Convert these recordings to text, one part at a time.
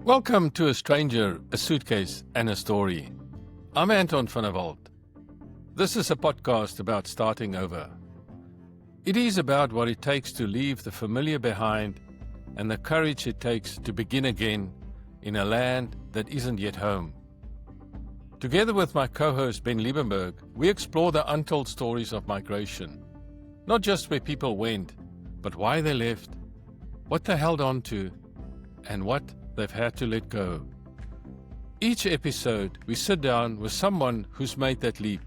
Welcome to A Stranger, a Suitcase and a Story. I'm Anton van der Walt. This is a podcast about starting over. It is about what it takes to leave the familiar behind and the courage it takes to begin again in a land that isn't yet home. Together with my co-host Ben Liebenberg, we explore the untold stories of migration. Not just where people went, but why they left, what they held on to, and what they've had to let go. Each episode, we sit down with someone who's made that leap.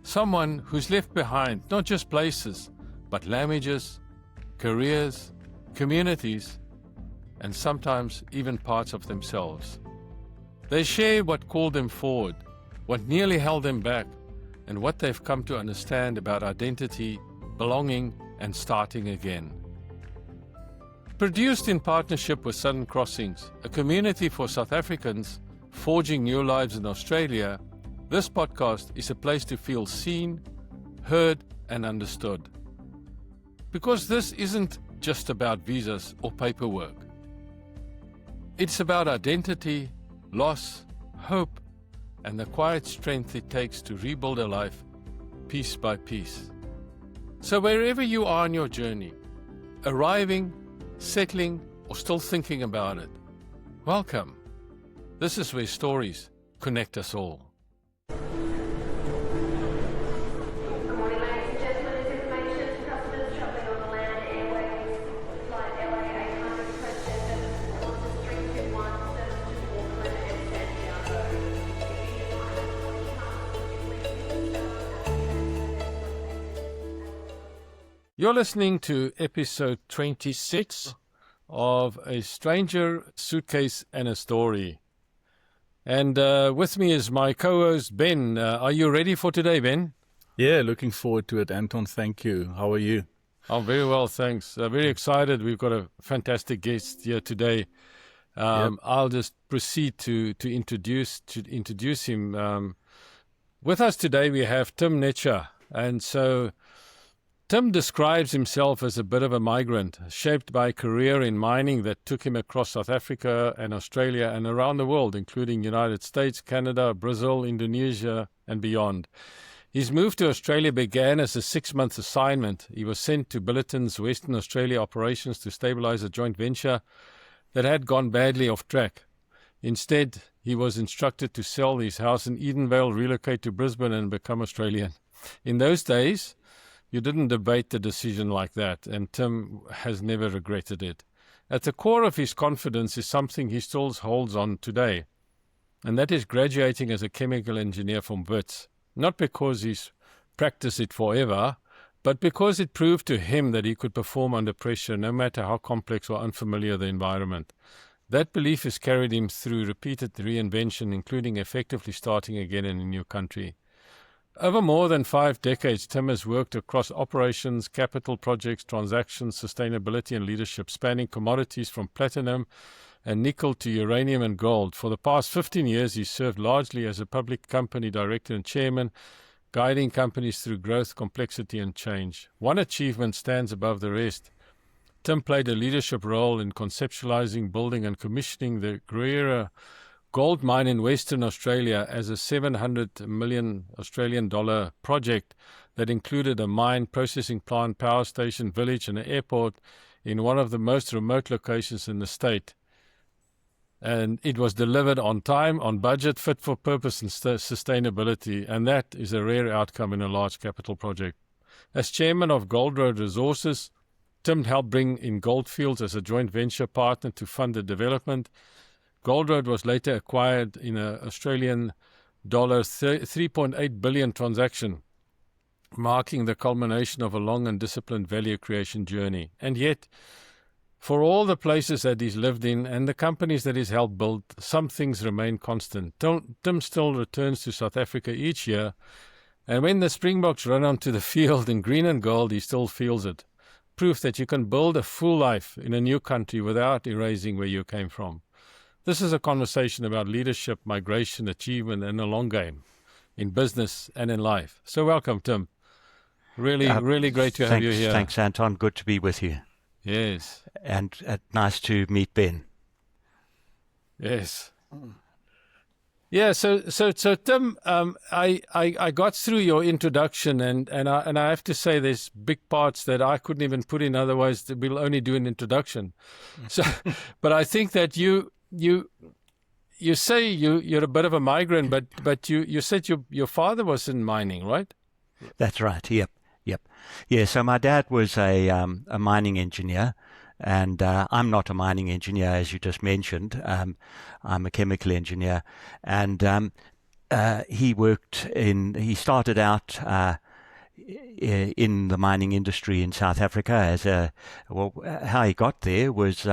Someone who's left behind not just places, but languages, careers, communities, and sometimes even parts of themselves. They share what called them forward, what nearly held them back, and what they've come to understand about identity, belonging, and starting again. Produced in partnership with Southern Crossings, a community for South Africans forging new lives in Australia, this podcast is a place to feel seen, heard, and understood. Because this isn't just about visas or paperwork. It's about identity, loss, hope, and the quiet strength it takes to rebuild a life piece by piece. So wherever you are on your journey, arriving, settling, or still thinking about it, welcome. This is where stories connect us all. Good morning, ladies and gentlemen. This information to customers travelling on the land airways. Flight LA 800 President, Qantas 321, service to Auckland and Santiago. You're listening to episode 26 of A Stranger, Suitcase and a Story. And with me is my co-host Ben. Are you ready for today, Ben? Yeah, looking forward to it, Anton. Thank you. How are you? I'm very well, thanks. Very excited. We've got a fantastic guest here today. Yep. I'll just proceed to introduce him. With us today, we have Tim Netscher. And so Tim describes himself as a bit of a migrant, shaped by a career in mining that took him across South Africa and Australia and around the world, including United States, Canada, Brazil, Indonesia, and beyond. His move to Australia began as a 6-month assignment. He was sent to Billiton's Western Australia operations to stabilize a joint venture that had gone badly off track. Instead, he was instructed to sell his house in Edenvale, relocate to Brisbane, and become Australian. In those days, you didn't debate the decision like that, and Tim has never regretted it. At the core of his confidence is something he still holds on today, and that is graduating as a chemical engineer from Wits. Not because he's practiced it forever, but because it proved to him that he could perform under pressure, no matter how complex or unfamiliar the environment. That belief has carried him through repeated reinvention, including effectively starting again in a new country. Over more than 5 decades, Tim has worked across operations, capital projects, transactions, sustainability and leadership, spanning commodities from platinum and nickel to uranium and gold. For the past 15 years, he served largely as a public company director and chairman, guiding companies through growth, complexity and change. One achievement stands above the rest. Tim played a leadership role in conceptualizing, building and commissioning the Gruyere Gold Mine in Western Australia as a 700 million Australian dollar project that included a mine, processing plant, power station, village and an airport in one of the most remote locations in the state. And it was delivered on time, on budget, fit for purpose and sustainability, and that is a rare outcome in a large capital project. As chairman of Gold Road Resources, Tim helped bring in Goldfields as a joint venture partner to fund the development. Gold Road was later acquired in an Australian dollar 3.8 billion transaction, marking the culmination of a long and disciplined value creation journey. And yet, for all the places that he's lived in and the companies that he's helped build, some things remain constant. Tim still returns to South Africa each year, and when the Springboks run onto the field in green and gold, he still feels it. Proof that you can build a full life in a new country without erasing where you came from. This is a conversation about leadership, migration, achievement, and a long game in business and in life. So welcome, Tim. Really great to have you here. Thanks, Anton. Good to be with you. Yes. And nice to meet Ben. Yes. Yeah, so Tim, I got through your introduction, and I have to say there's big parts that I couldn't even put in. Otherwise, we'll only do an introduction. So, but I think that you say you're a bit of a migrant, but you said your father was in mining, right? That's right. Yep. Yeah. So my dad was a mining engineer, and I'm not a mining engineer, as you just mentioned. I'm a chemical engineer, and he started out in the mining industry in South Africa how he got there was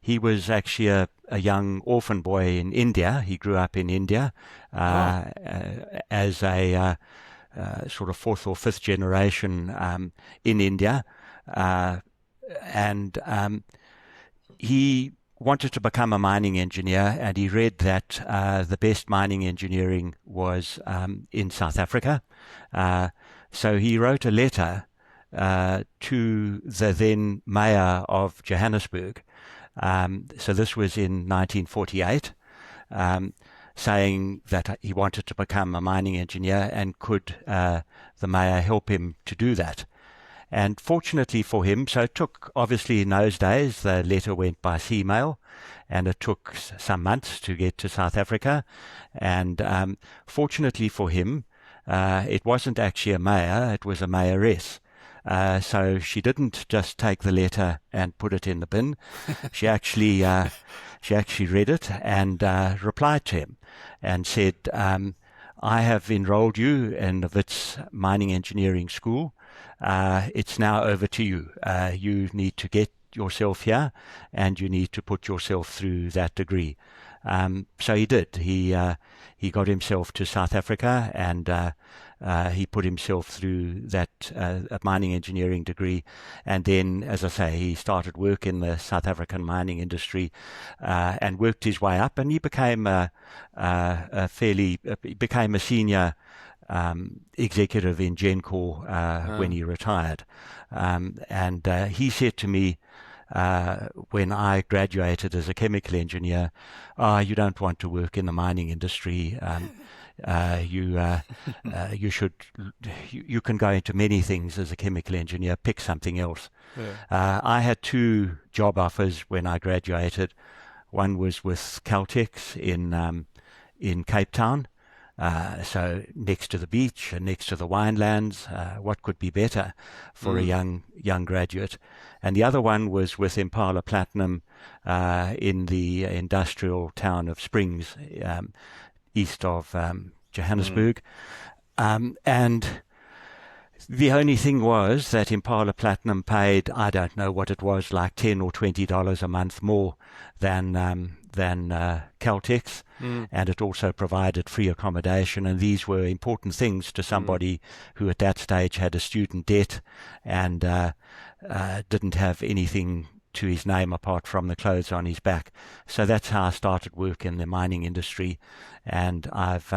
he was actually a young orphan boy in India. He grew up in India as a sort of fourth or fifth generation in India, and he wanted to become a mining engineer, and he read that the best mining engineering was in South Africa. So he wrote a letter to the then mayor of Johannesburg. So this was in 1948, saying that he wanted to become a mining engineer, and could the mayor help him to do that. And fortunately for him, so it took, obviously in those days, the letter went by sea mail, and it took some months to get to South Africa. And fortunately for him, it wasn't actually a mayor, it was a mayoress. So she didn't just take the letter and put it in the bin. She actually read it and replied to him and said, I have enrolled you in the Wits Mining Engineering School. It's now over to you. You need to get yourself here, and you need to put yourself through that degree. So he did. He got himself to South Africa, and he put himself through that mining engineering degree. And then, as I say, he started work in the South African mining industry and worked his way up, and he became a senior executive in Gencor when he retired. And he said to me, when I graduated as a chemical engineer, you don't want to work in the mining industry. You can go into many things as a chemical engineer. Pick something else. Yeah. I had two job offers when I graduated. One was with Caltex in Cape Town. So next to the beach and next to the winelands, what could be better for a young graduate? And the other one was with Impala Platinum in the industrial town of Springs, east of Johannesburg. And the only thing was that Impala Platinum paid, I don't know what it was, like $10 or $20 a month more than Caltex, and it also provided free accommodation, and these were important things to somebody who at that stage had a student debt and didn't have anything to his name apart from the clothes on his back. So that's how I started work in the mining industry, and I've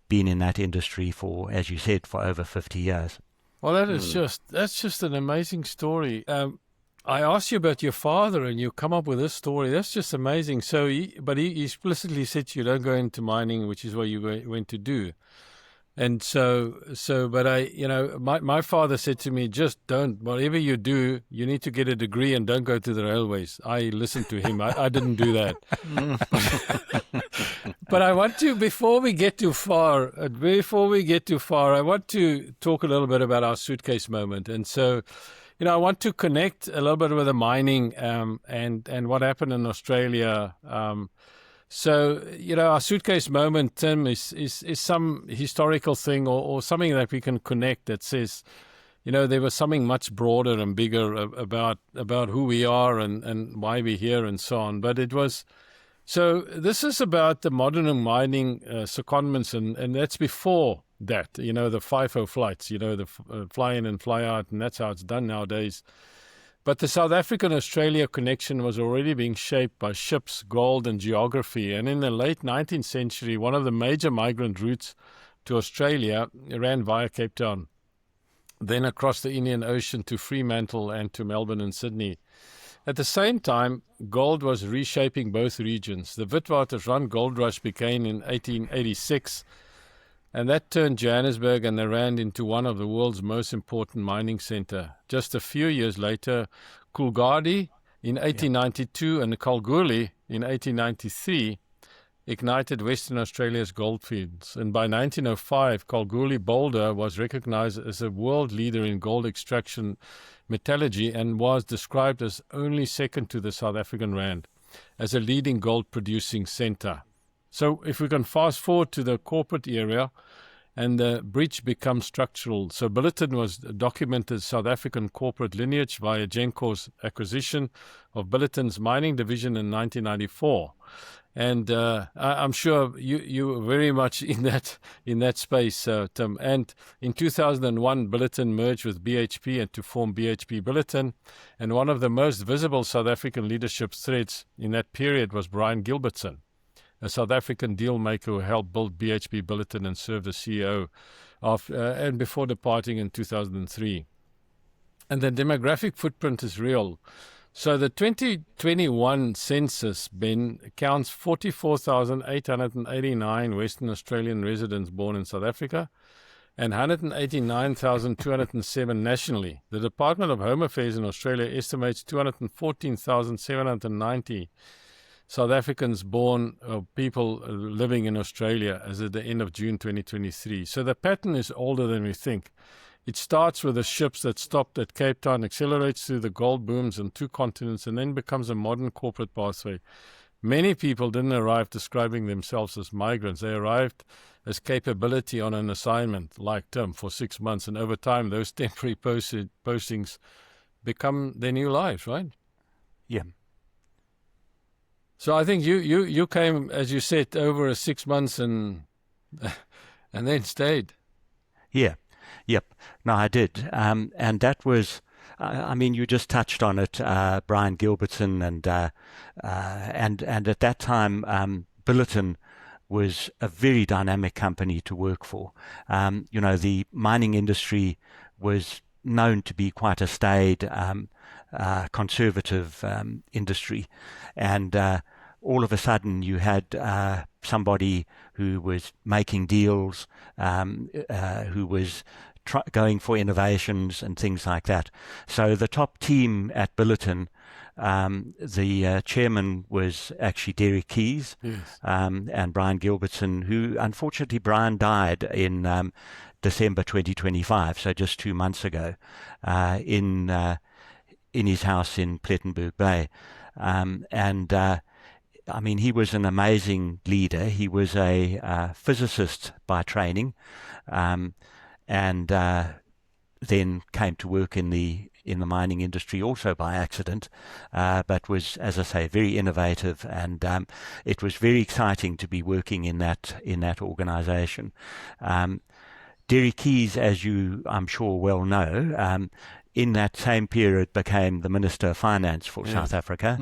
been in that industry for, as you said, for over 50 years. Well, that's just an amazing story. I asked you about your father, and you come up with this story. That's just amazing. So, he explicitly said you don't go into mining, which is what you went to do. And but my father said to me, just don't, whatever you do, you need to get a degree and don't go to the railways. I listened to him. I didn't do that. But I want to, before we get too far, I want to talk a little bit about our suitcase moment. And so, I want to connect a little bit with the mining and what happened in Australia. So, our suitcase moment, Tim, is some historical thing or something that we can connect that says, there was something much broader and bigger about who we are and why we're here and so on. But it was, so this is about the modern mining secondments, and that's before that, the FIFO flights, the fly in and fly out, and that's how it's done nowadays. But the South African-Australia connection was already being shaped by ships, gold, and geography. And in the late 19th century, one of the major migrant routes to Australia ran via Cape Town, then across the Indian Ocean to Fremantle and to Melbourne and Sydney. At the same time, gold was reshaping both regions. The Witwatersrand gold rush began in 1886, and that turned Johannesburg and the Rand into one of the world's most important mining center. Just a few years later, Coolgardie in 1892 and Kalgoorlie in 1893 ignited Western Australia's goldfields. And by 1905, Kalgoorlie Boulder was recognized as a world leader in gold extraction metallurgy and was described as only second to the South African Rand as a leading gold producing center. So if we can fast forward to the corporate area, and the bridge becomes structural. So Billiton was documented South African corporate lineage via Gencor's acquisition of Billiton's mining division in 1994. And I'm sure you were very much in that space, Tim. And in 2001, Billiton merged with BHP and to form BHP Billiton. And one of the most visible South African leadership threads in that period was Brian Gilbertson, a South African deal maker who helped build BHP Billiton and served as CEO and before departing in 2003. And the demographic footprint is real. So the 2021 census, Ben, counts 44,889 Western Australian residents born in South Africa and 189,207 nationally. The Department of Home Affairs in Australia estimates 214,790 South Africans born, people living in Australia as at the end of June 2023. So the pattern is older than we think. It starts with the ships that stopped at Cape Town, accelerates through the gold booms on two continents, and then becomes a modern corporate pathway. Many people didn't arrive describing themselves as migrants. They arrived as capability on an assignment, like Tim, for 6 months. And over time, those temporary postings become their new lives, right? Yeah. So I think you came, as you said, over 6 months and then stayed. Yeah. Yep. No, I did. And that was, I mean, you just touched on it, Brian Gilbertson, and at that time, Billiton was a very dynamic company to work for. The mining industry was known to be quite a staid, conservative industry, and all of a sudden you had somebody who was making deals, who was going for innovations and things like that. So the top team at Billiton, the chairman was actually Derek Keys, Yes. and Brian Gilbertson, who unfortunately Brian died in December 2025, so just 2 months ago, in his house in Plettenberg Bay. I mean, he was an amazing leader. He was a physicist by training, and then came to work in the mining industry also by accident, but was, as I say, very innovative, and it was very exciting to be working in that organisation. Derek Keys, as you, I'm sure, well know, in that same period became the Minister of Finance for South Africa.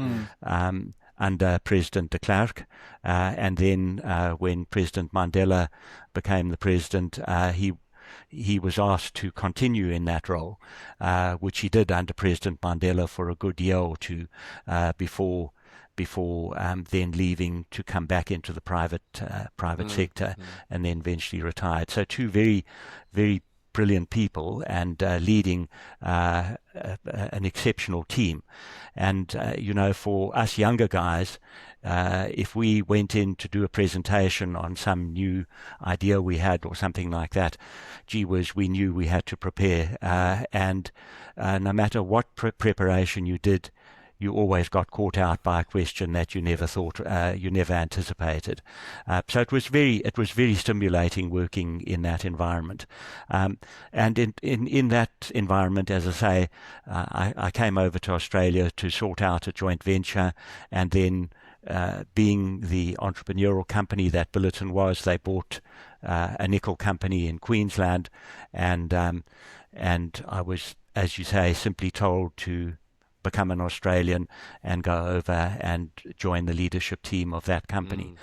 Under President de Klerk, and then when President Mandela became the president, he was asked to continue in that role, which he did under President Mandela for a good year or two before then leaving to come back into the private sector, and then eventually retired. So two very, very brilliant people, and leading an exceptional team. And for us younger guys, if we went in to do a presentation on some new idea we had or something like that, gee whiz, we knew we had to prepare, and no matter what preparation you did, you always got caught out by a question that you never thought, you never anticipated. So it was very stimulating working in that environment. And in that environment, as I say, I came over to Australia to sort out a joint venture, and then being the entrepreneurial company that Billiton was, they bought a nickel company in Queensland, and I was, as you say, simply told to become an Australian and go over and join the leadership team of that company.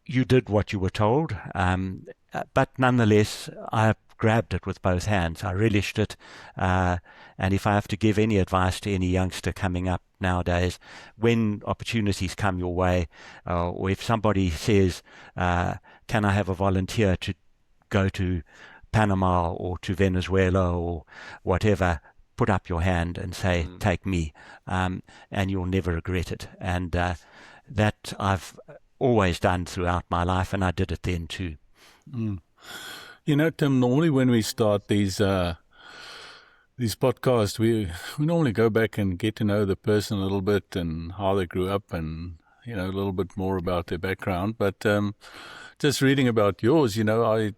You did what you were told, but nonetheless, I grabbed it with both hands. I relished it. And if I have to give any advice to any youngster coming up nowadays, when opportunities come your way, or if somebody says, can I have a volunteer to go to Panama or to Venezuela or whatever, put up your hand and say, take me, and you'll never regret it. And that I've always done throughout my life, and I did it then too. You know, Tim, normally when we start these podcasts, we normally go back and get to know the person a little bit and how they grew up and, you know, a little bit more about their background. But just reading about yours, you know, I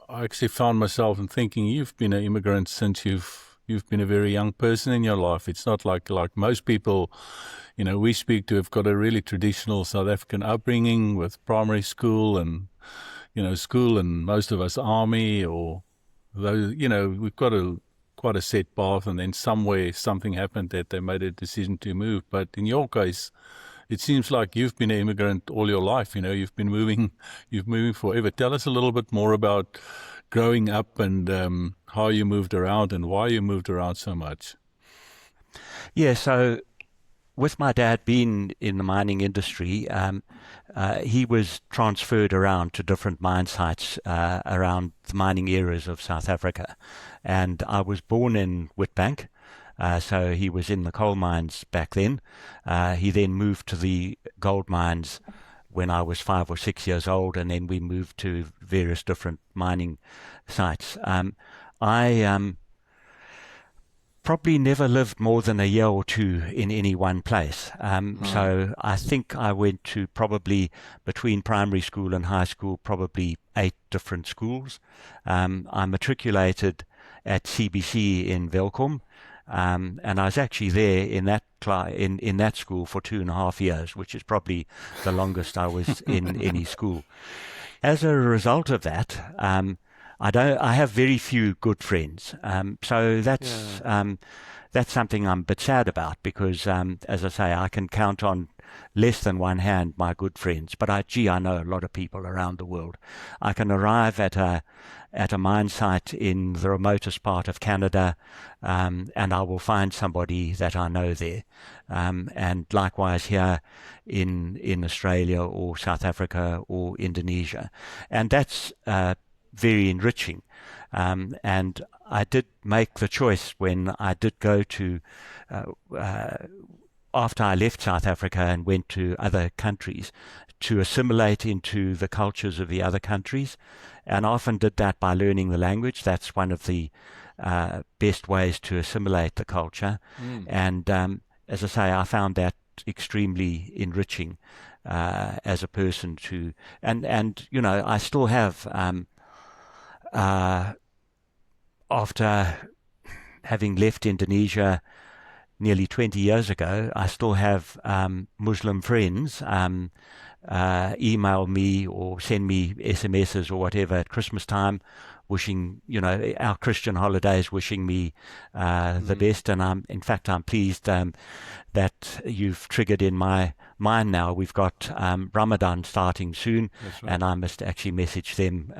actually found myself in thinking you've been an immigrant since you've been a very young person in your life. It's not like most people, you know, we speak to have got a really traditional South African upbringing with primary school and, you know, school, and most of us army, or those, you know, we've got quite a set path, and then somewhere something happened that they made a decision to move. But in your case, it seems like you've been an immigrant all your life. You know, you've moving forever. Tell us a little bit more about growing up and how you moved around and why you moved around so much. Yeah, so with my dad being in the mining industry, he was transferred around to different mine sites around the mining areas of South Africa. And I was born in Witbank, so he was in the coal mines back then. He then moved to the gold mines when I was 5 or 6 years old, and then we moved to various different mining sites. I probably never lived more than a year or two in any one place. So I think I went to probably, between primary school and high school, probably 8 different schools. I matriculated at CBC in Welkom, and I was actually there in that in that school for 2.5 years, which is probably the longest I was in any school. As a result of that, I have very few good friends. So that's something I'm a bit sad about, because, as I say, I can count on less than one hand my good friends. But I know a lot of people around the world. I can arrive at a mine site in the remotest part of Canada, and I will find somebody that I know there. And likewise here in Australia or South Africa or Indonesia. And that's very enriching. And I did make the choice when I did go to, after I left South Africa and went to other countries, to assimilate into the cultures of the other countries. And I often did that by learning the language. That's one of the best ways to assimilate the culture. And as I say, I found that extremely enriching as a person to, and you know, I still have, after having left Indonesia nearly 20 years ago, I still have Muslim friends email me or send me SMSs or whatever at Christmas time, wishing, you know, our Christian holidays, wishing me the best. And I'm pleased that you've triggered in my mind now. We've got Ramadan starting soon, right. And I must actually message them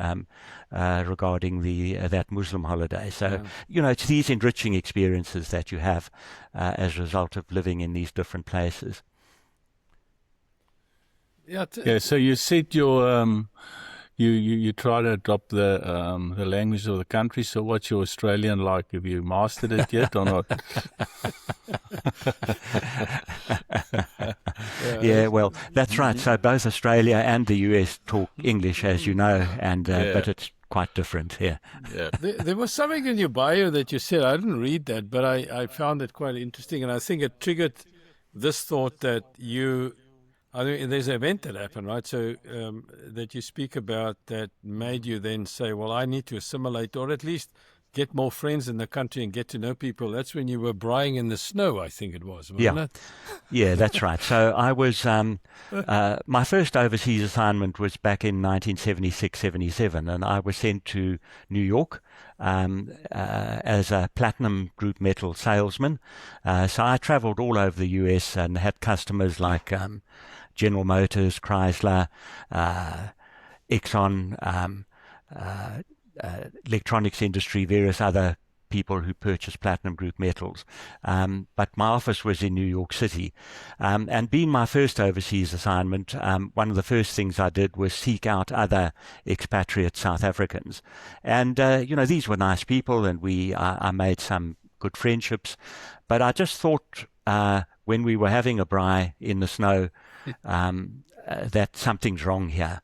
regarding that Muslim holiday. So, you know, it's these enriching experiences that you have as a result of living in these different places. Yeah, so you said your you try to adopt the language of the country. So what's your Australian like? Have you mastered it yet or not? Yeah, well, that's right. So both Australia and the US talk English, as you know, and but it's quite different here. Yeah. There was something in your bio that you said. I didn't read that, but I found it quite interesting, and I think it triggered this thought that I mean, there's an event that happened, right? So that you speak about that made you then say, well, I need to assimilate, or at least get more friends in the country and get to know people. That's when you were braaiing in the snow, I think it was, wasn't it? Yeah, that's right. So I was, my first overseas assignment was back in 1976-77, and I was sent to New York as a platinum group metal salesman. So I traveled all over the US and had customers like General Motors, Chrysler, Exxon, electronics industry, various other people who purchase platinum group metals. But my office was in New York City. And being my first overseas assignment, one of the first things I did was seek out other expatriate South Africans. And, these were nice people, and I made some good friendships. But I just thought when we were having a braai in the snow, that something's wrong here.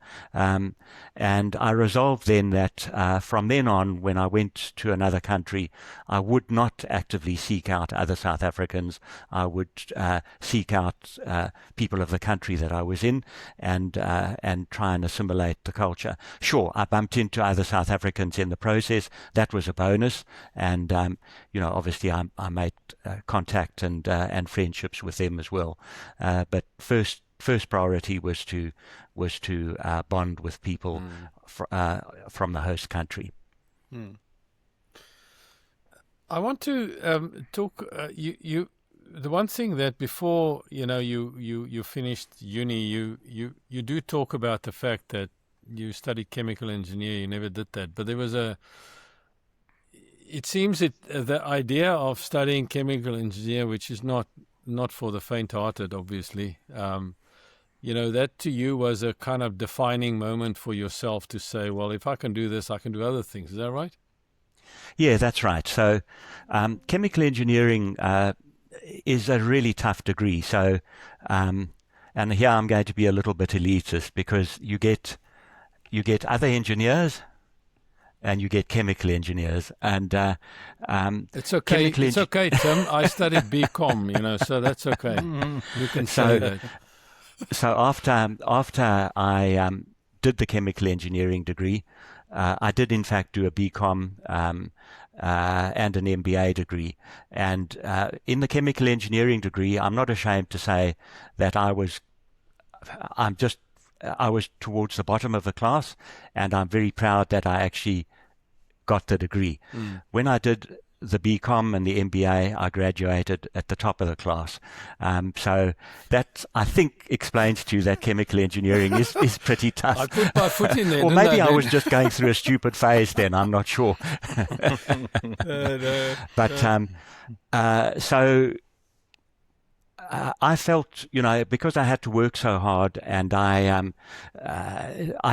And I resolved then that from then on, when I went to another country, I would not actively seek out other South Africans. I would seek out people of the country that I was in and try and assimilate the culture. Sure, I bumped into other South Africans in the process. That was a bonus. And, obviously I made contact and friendships with them as well. But first priority was to bond with people from the host country. I want to talk. You the one thing that before you finished uni, you do talk about the fact that you studied chemical engineer. You never did that, but there was it seems the idea of studying chemical engineer, which is not for the faint-hearted, obviously. That to you was a kind of defining moment for yourself to say, well, if I can do this, I can do other things. Is that right? Yeah, that's right. So chemical engineering is a really tough degree. So, and here I'm going to be a little bit elitist, because you get other engineers and you get chemical engineers. And it's okay. It's okay, Tim. I studied BCom, so that's okay. You can say that. So after I did the chemical engineering degree, I did in fact do a BCom and an MBA degree. And in the chemical engineering degree, I'm not ashamed to say that I was towards the bottom of the class, and I'm very proud that I actually got the degree. When I did the BCom and the MBA, I graduated at the top of the class. So that, I think, explains to you that chemical engineering is pretty tough. I put my foot in there. Or maybe I was just going through a stupid phase then, I'm not sure. No. But so I felt, because I had to work so hard, and I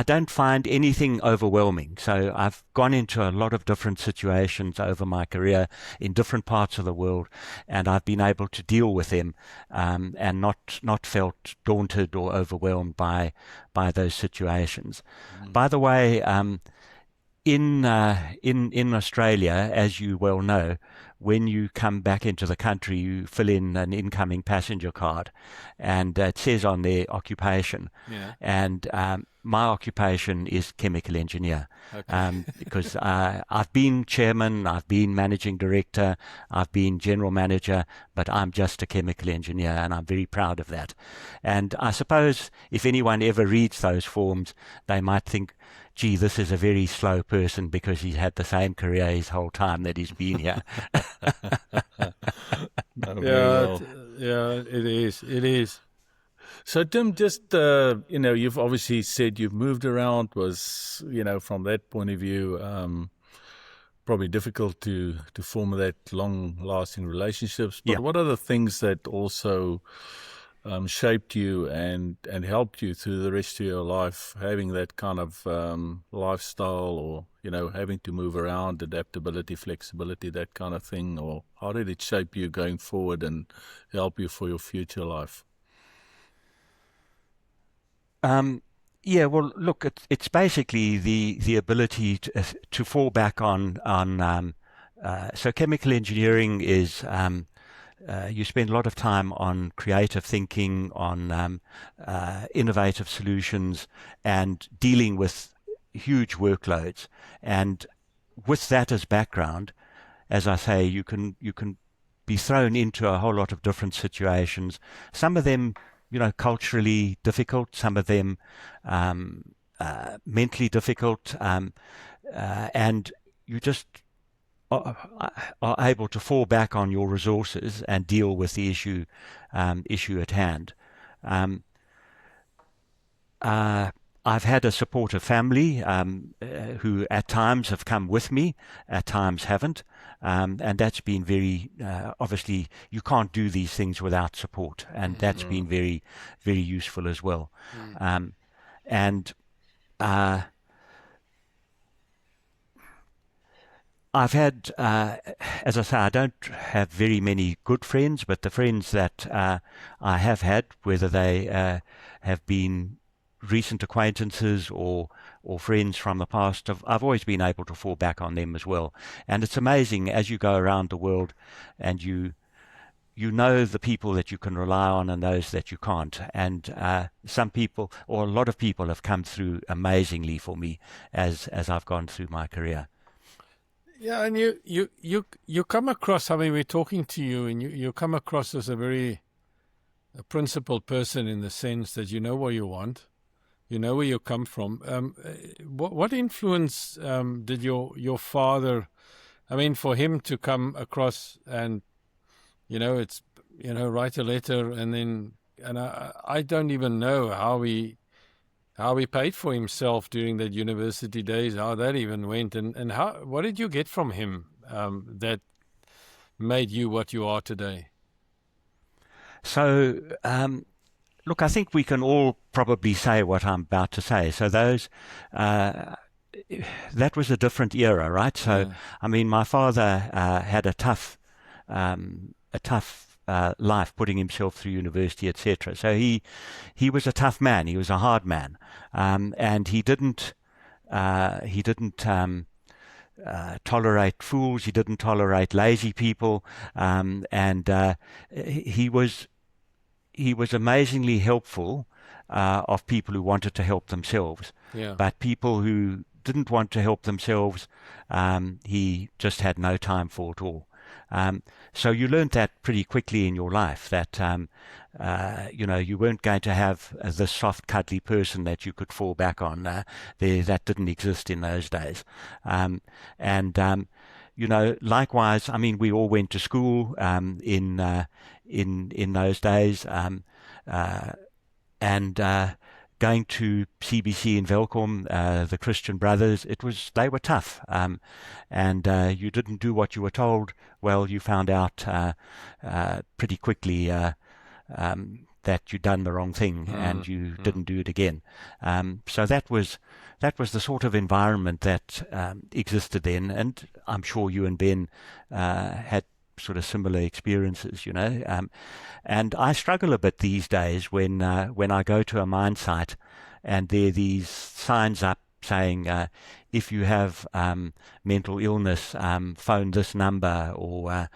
don't find anything overwhelming. So I've gone into a lot of different situations over my career in different parts of the world, and I've been able to deal with them and not felt daunted or overwhelmed by those situations. By the way, in Australia, as you well know, when you come back into the country, you fill in an incoming passenger card, and it says on there occupation. Yeah. And my occupation is chemical engineer. Okay. Because I've been chairman, I've been managing director, I've been general manager, but I'm just a chemical engineer, and I'm very proud of that. And I suppose if anyone ever reads those forms, they might think, gee, this is a very slow person because he's had the same career his whole time that he's been here. It is. So, Tim, just, you've obviously said you've moved around, was, from that point of view, probably difficult to form that long-lasting relationships. But what are the things that also shaped you and helped you through the rest of your life, having that kind of lifestyle, or having to move around, adaptability, flexibility, that kind of thing? Or how did it shape you going forward and help you for your future life? Well, look, it's basically the ability to fall back on so chemical engineering is you spend a lot of time on creative thinking, on innovative solutions, and dealing with huge workloads. And with that as background, as I say, you can be thrown into a whole lot of different situations. Some of them, culturally difficult, some of them mentally difficult, and you just are able to fall back on your resources and deal with the issue at hand. I've had a supportive family who at times have come with me, at times haven't. And that's been very, obviously, you can't do these things without support. And that's been very, very useful as well. And I've had, as I say, I don't have very many good friends, but the friends that I have had, whether they have been recent acquaintances or friends from the past, I've always been able to fall back on them as well. And it's amazing as you go around the world and you know the people that you can rely on and those that you can't. And some people, or a lot of people, have come through amazingly for me as I've gone through my career. Yeah, and you come across, I mean, we're talking to you, and you come across as a very principled person in the sense that you know what you want. You know where you come from. What influence did your father, I mean, for him to come across and, it's, write a letter and I don't even know how he paid for himself during that university days, how that even went, and what did you get from him that made you what you are today? So, look, I think we can all probably say what I'm about to say. So that was a different era, right? So, I mean, my father had a tough life, putting himself through university, etc. So he was a tough man. He was a hard man, and he didn't tolerate fools. He didn't tolerate lazy people, and he was amazingly helpful of people who wanted to help themselves. Yeah. But people who didn't want to help themselves, he just had no time for at all. So you learned that pretty quickly in your life, that you weren't going to have this soft, cuddly person that you could fall back on. That didn't exist in those days. Likewise, I mean, we all went to school in those days, and going to CBC in Velkom, the Christian Brothers, they were tough, and you didn't do what you were told. Well, you found out pretty quickly that you'd done the wrong thing, and you didn't do it again. So that was the sort of environment that existed then, and I'm sure you and Ben had sort of similar experiences, and I struggle a bit these days when I go to a mine site and there are these signs up saying, if you have mental illness, phone this number, or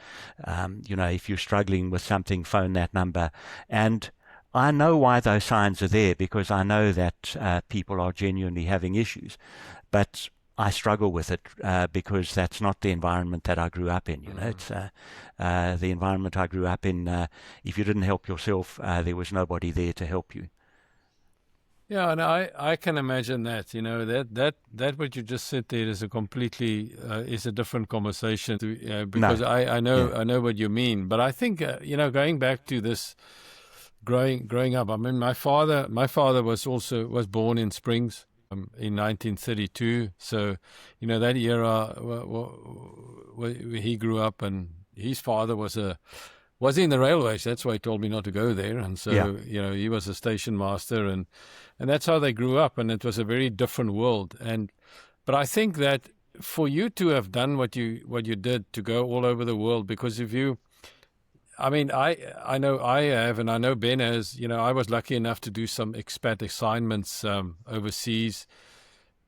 if you're struggling with something, phone that number. And I know why those signs are there, because I know that people are genuinely having issues, but I struggle with it because that's not the environment that I grew up in. It's the environment I grew up in. If you didn't help yourself, there was nobody there to help you. Yeah, and I can imagine that. That what you just said there is a completely is a different conversation because I know what you mean. But I think going back to this growing up. I mean, my father was born in Springs. In 1932, so that era where he grew up, and his father was in the railways. That's why he told me not to go there, and so he was a station master, and that's how they grew up, and it was a very different world. But I think that for you to have done what you did, to go all over the world, because I know I have, and I know Ben has. I was lucky enough to do some expat assignments overseas,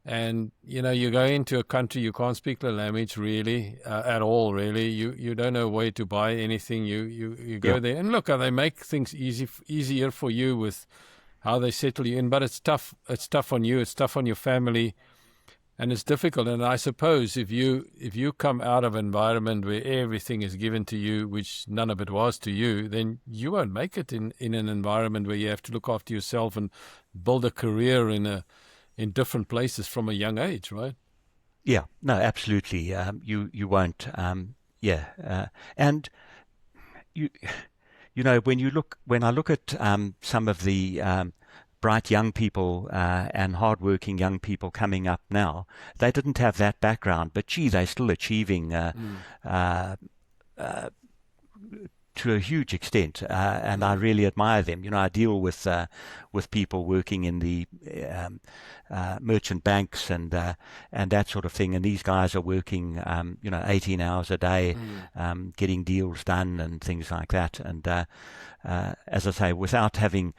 and you go into a country you can't speak the language really at all. Really, you don't know where to buy anything. You go there, and look, they make things easier for you with how they settle you in. But it's tough. It's tough on you. It's tough on your family. And it's difficult. And I suppose if you come out of an environment where everything is given to you, which none of it was to you, then you won't make it in an environment where you have to look after yourself and build a career in different places from a young age, right? Yeah, no, absolutely. You won't. And when I look at some of the bright young people and hardworking young people coming up now, they didn't have that background, but gee, they're still achieving to a huge extent, and I really admire them. I deal with people working in the merchant banks and that sort of thing, and these guys are working 18 hours a day, getting deals done and things like that. And as I say, without having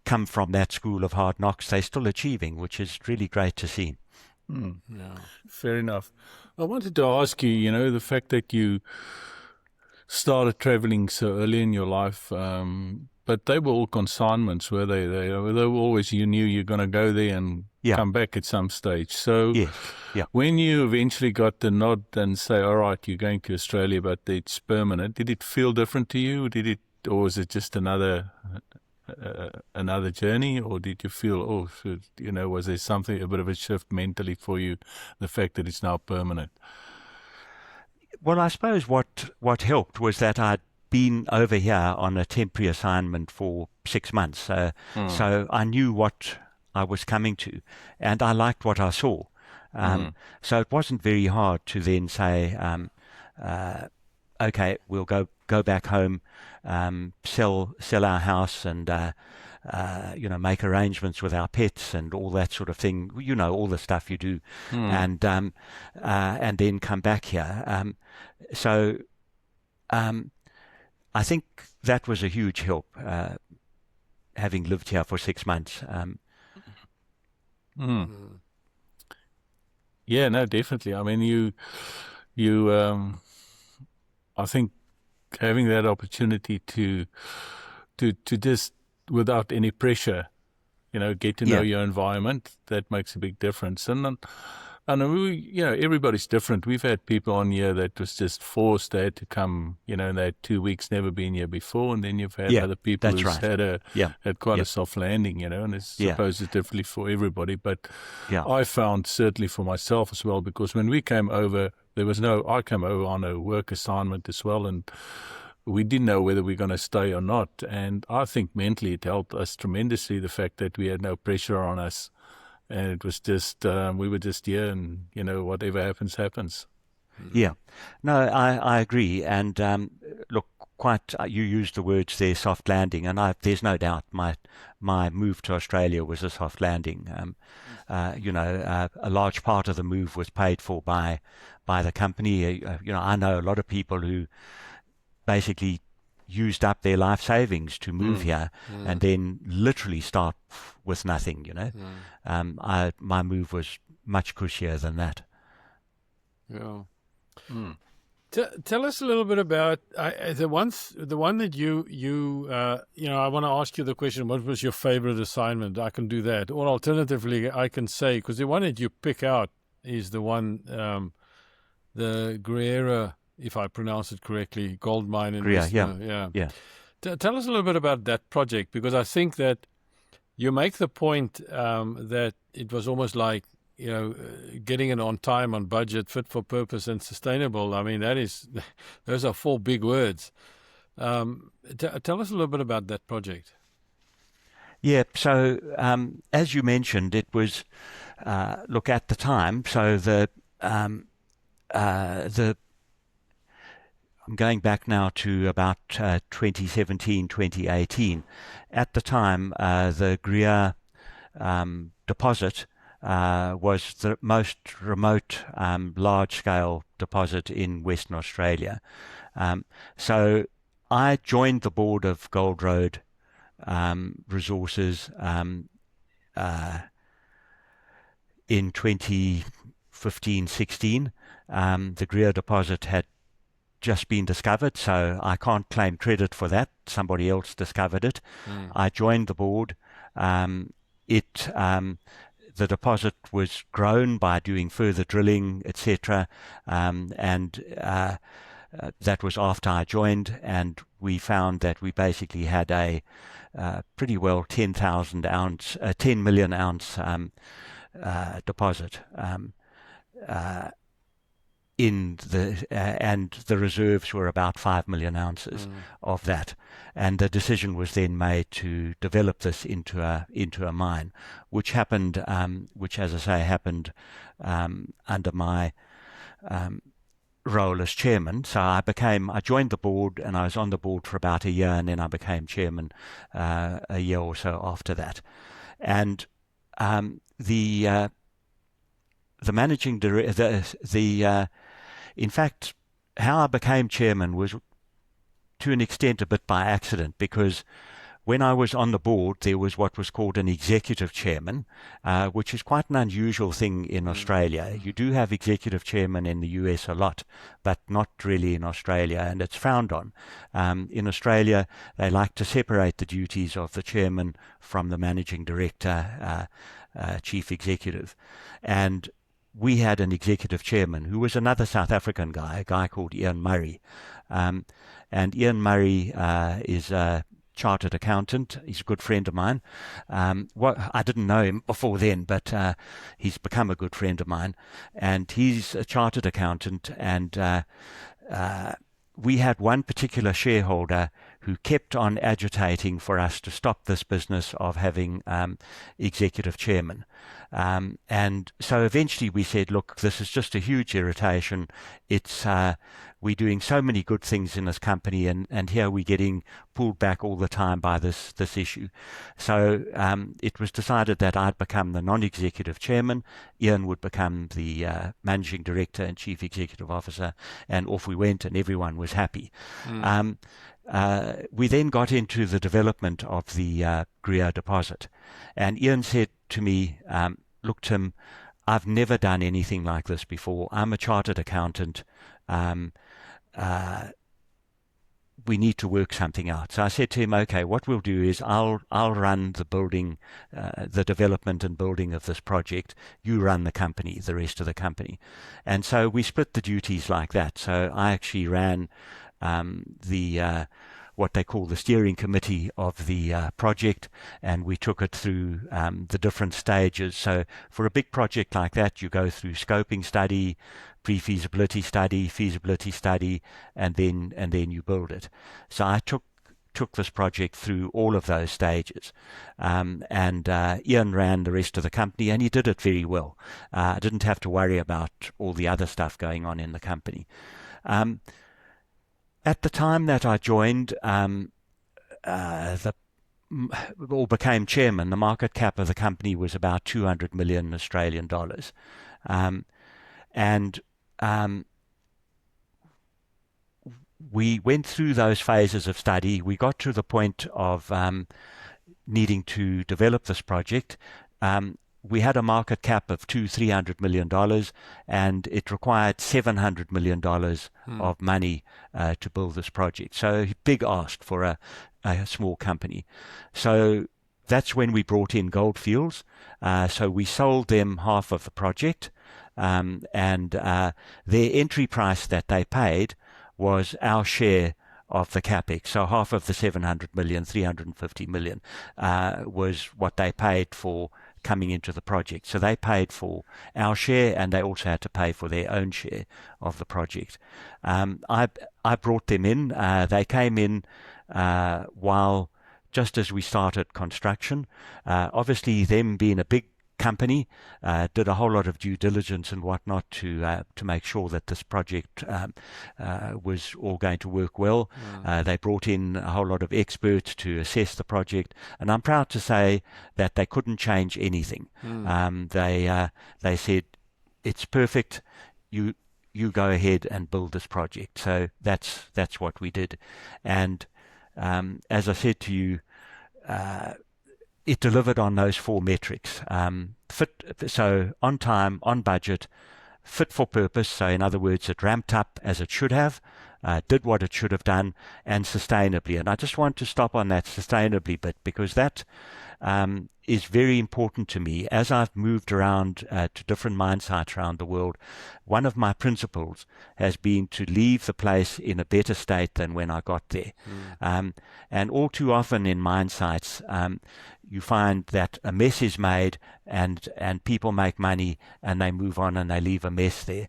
come from that school of hard knocks, they're still achieving, which is really great to see. Yeah. Fair enough. I wanted to ask you, the fact that you started traveling so early in your life, but they were all consignments, were they? They were always, you knew you're going to go there and come back at some stage. So when you eventually got the nod and say, all right, you're going to Australia, but it's permanent, did it feel different to you? Or was it just another journey? Or did you feel, was there something, a bit of a shift mentally for you, the fact that it's now permanent? Well, I suppose what helped was that I'd been over here on a temporary assignment for 6 months. So I knew what I was coming to, and I liked what I saw. So it wasn't very hard to then say, okay, we'll go back home, sell our house, and make arrangements with our pets and all that sort of thing. All the stuff you do, and then come back here. So I think that was a huge help, having lived here for 6 months. Yeah, no, definitely. I mean, I think having that opportunity to just, without any pressure, get to know your environment, that makes a big difference. And we, everybody's different. We've had people on here that was just forced. They had to come, and they had 2 weeks, never been here before. And then you've had other people who's had quite a soft landing, and I suppose it's differently for everybody. But I found, certainly for myself as well, because when we came over, I came over on a work assignment as well, and we didn't know whether we're going to stay or not. And I think mentally it helped us tremendously, the fact that we had no pressure on us. And it was just, we were just here, and, whatever happens, happens. Yeah. No, I agree. And look, you used the words there, soft landing, and there's no doubt my move to Australia was a soft landing. A large part of the move was paid for by the company. I know a lot of people who basically used up their life savings to move here and then literally start with nothing, my move was much cushier than that. Yeah. Tell us a little bit about the one that you I want to ask you the question, what was your favorite assignment? I can do that. Or alternatively, I can say, because the one that you pick out is the one, the Gruyere, if I pronounce it correctly, gold mine in Gruyere, yeah. Tell us a little bit about that project, because I think that you make the point that it was almost like, getting it on time, on budget, fit for purpose, and sustainable. I mean, those are 4 big words. Tell us a little bit about that project. Yeah, so as you mentioned, it was, look, at the time, so I'm going back now to about 2017, 2018. At the time, the Gruyere deposit was the most remote large-scale deposit in Western Australia. So I joined the board of Gold Road Resources in 2015-16. The Gruyere deposit had just been discovered, so I can't claim credit for that. Somebody else discovered it. I joined the board. The deposit was grown by doing further drilling, etc. And that was after I joined, and we found that we basically had a pretty well 10 million ounce deposit. and the reserves were about 5 million ounces of that. And the decision was then made to develop this into a mine, which happened, which, as I say, happened under my role as chairman. So I joined the board, and I was on the board for about a year, and then I became chairman a year or so after that. And the managing director, in fact, how I became chairman was to an extent a bit by accident, because when I was on the board, there was what was called an executive chairman, which is quite an unusual thing in Australia. You do have executive chairman in the US a lot, but not really in Australia, and it's frowned on. In Australia, they like to separate the duties of the chairman from the managing director, chief executive. And we had an executive chairman who was another South African guy, a guy called Ian Murray. And Ian Murray is a chartered accountant. He's a good friend of mine. I didn't know him before then, but he's become a good friend of mine. And he's a chartered accountant, and we had one particular shareholder who kept on agitating for us to stop this business of having executive chairman. And so eventually we said, look, this is just a huge irritation. We're doing so many good things in this company, and here we're getting pulled back all the time by this issue. So it was decided that I'd become the non-executive chairman, Ian would become the managing director and chief executive officer, and off we went, and everyone was happy. We then got into the development of the Gruyere deposit, and Ian said to me, look, Tim, I've never done anything like this before. I'm a chartered accountant. We need to work something out. So I said to him, okay, what we'll do is I'll run the building, the development and building of this project. You run the company, the rest of the company. And so we split the duties like that. So I actually ran what they call the steering committee of the project, and we took it through the different stages. So for a big project like that, you go through scoping study, pre-feasibility study, feasibility study, and then you build it. So I took this project through all of those stages, and Ian ran the rest of the company, and he did it very well. I didn't have to worry about all the other stuff going on in the company. At the time that I joined, or became chairman, the market cap of the company was about 200 million Australian dollars. We went through those phases of study. We got to the point of needing to develop this project. We had a market cap of $300 million, and it required $700 million of money to build this project. So big ask for a small company. So that's when we brought in Gold Fields. So we sold them half of the project, and their entry price that they paid was our share of the capex. So half of the 700 million, 350 million, was what they paid for coming into the project. So they paid for our share, and they also had to pay for their own share of the project. I brought them in. They came in while just as we started construction. Obviously, them being a big company, did a whole lot of due diligence and whatnot to make sure that this project was all going to work well. They brought in a whole lot of experts to assess the project, and I'm proud to say that they couldn't change anything. They said, it's perfect, you go ahead and build this project. So that's what we did. And as I said to you, it delivered on those four metrics. So on time, on budget, fit for purpose. So in other words, it ramped up as it should have, did what it should have done, and sustainably. And I just want to stop on that sustainably bit, because that is very important to me. As I've moved around to different mine sites around the world, one of my principles has been to leave the place in a better state than when I got there. And all too often in mine sites, you find that a mess is made, and people make money and they move on and they leave a mess there.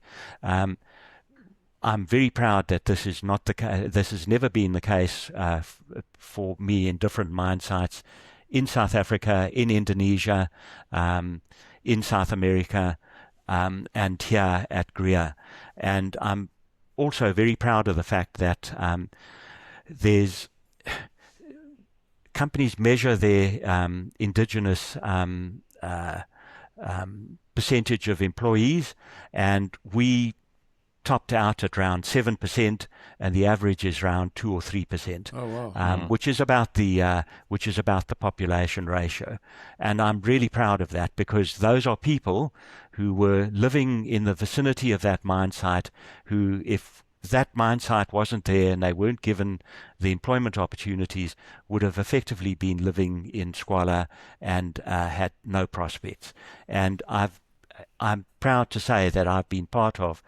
I'm very proud that this is not the case. This has never been the case for me in different mine sites in South Africa, in Indonesia, in South America, and here at Gruyere. And I'm also very proud of the fact that there's companies measure their indigenous percentage of employees, and we topped out at around 7%, and the average is around 2 or 3%. Oh wow! Which is about the population ratio, and I'm really proud of that, because those are people who were living in the vicinity of that mine site, who, if that mine site wasn't there and they weren't given the employment opportunities, would have effectively been living in squalor and had no prospects. And I'm proud to say that I've been part of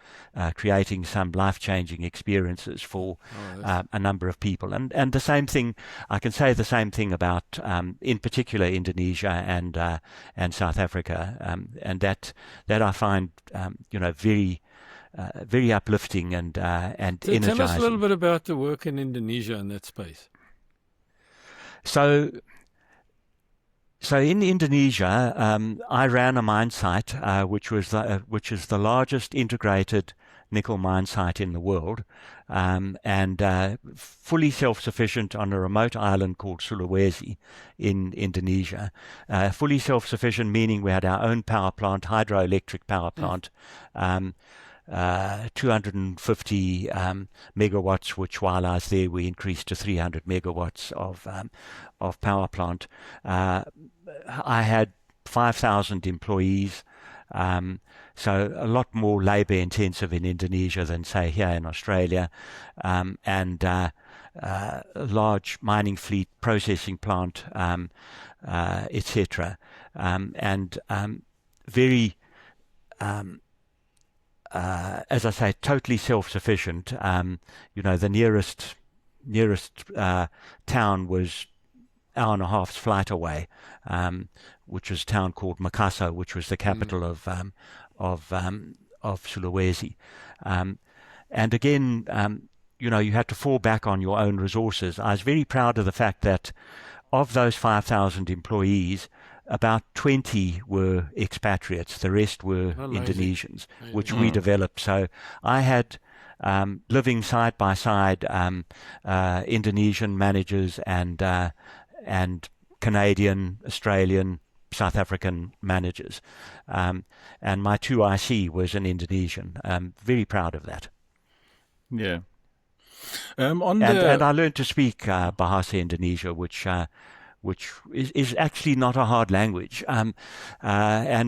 creating some life-changing experiences for a number of people. And the same thing, I can say the same thing about, in particular, Indonesia and South Africa, and that I find, very uplifting and energizing. Tell us a little bit about the work in Indonesia in that space. So in Indonesia, I ran a mine site which is the largest integrated nickel mine site in the world, and fully self-sufficient on a remote island called Sulawesi in Indonesia. Fully self-sufficient meaning we had our own power plant, hydroelectric power plant. 250 megawatts, which while I was there we increased to 300 megawatts of power plant. I had 5,000 employees, so a lot more labour intensive in Indonesia than say here in Australia, and a large mining fleet, processing plant, etc., and very as I say, totally self-sufficient. The nearest town was hour and a half's flight away, which was a town called Makassar, which was the capital of Sulawesi. And again, you had to fall back on your own resources. I was very proud of the fact that of those 5,000 employees, about 20 were expatriates. The rest were Indonesians, which we developed. So I had, living side by side, Indonesian managers and Canadian, Australian, South African managers. And my 2IC was an Indonesian. I'm very proud of that. Yeah. And I learned to speak Bahasa Indonesia, which is actually not a hard language. And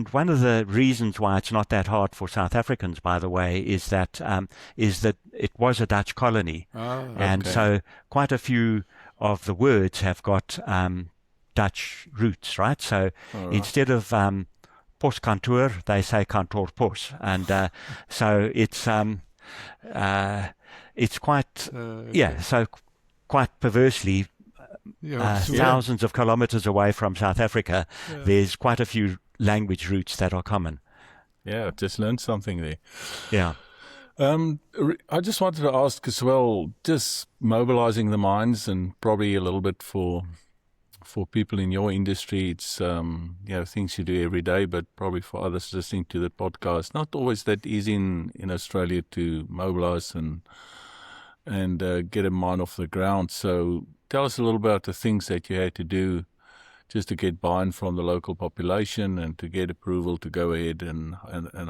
one of the reasons why it's not that hard for South Africans, by the way, is that it was a Dutch colony. And so quite a few of the words have got Dutch roots, right? So instead of poskantoor, they say kantoor pos. And so it's quite, so quite perversely, thousands of kilometers away from South Africa, there's quite a few language roots that are common. Yeah, just learned something there. Yeah. I just wanted to ask as well, just mobilizing the mines, and probably a little bit for people in your industry, it's things you do every day, but probably for others listening to the podcast, not always that easy in Australia to mobilize and get a mine off the ground. So tell us a little about the things that you had to do just to get buy-in from the local population and to get approval to go ahead, and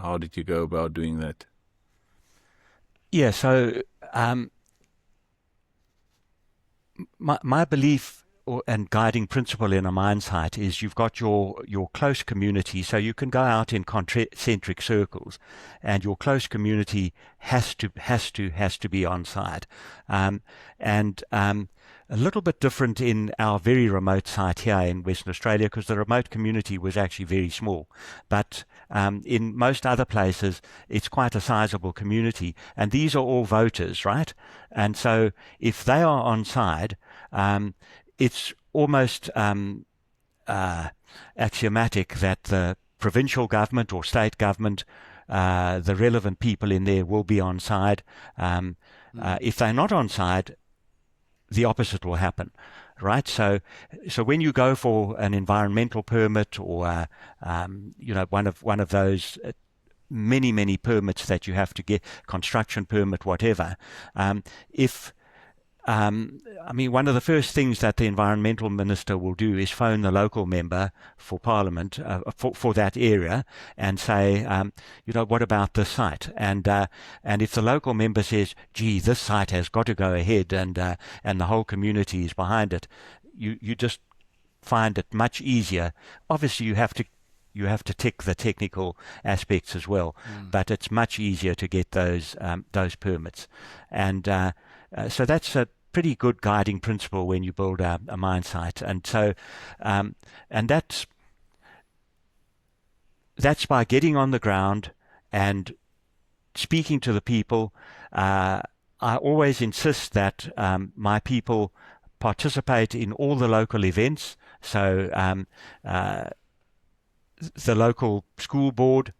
how did you go about doing that? Yeah, so my belief and guiding principle in a mine site is you've got your close community, so you can go out in concentric circles, and your close community has to be on site, and a little bit different in our very remote site here in Western Australia, because the remote community was actually very small. But in most other places, it's quite a sizable community. And these are all voters, right? And so if they are on side, it's almost axiomatic that the provincial government or state government the relevant people in there will be on side. If they're not on side, the opposite will happen, right? So when you go for an environmental permit or one of those many permits that you have to get, construction permit, whatever, one of the first things that the environmental minister will do is phone the local member for parliament for that area and say, what about this site? And if the local member says, gee, this site has got to go ahead, and the whole community is behind it, you just find it much easier. Obviously, you have to tick the technical aspects as well, but it's much easier to get those permits, and so that's a pretty good guiding principle when you build a mine site. And so, and that's by getting on the ground and speaking to the people. I always insist that my people participate in all the local events. So the local school board,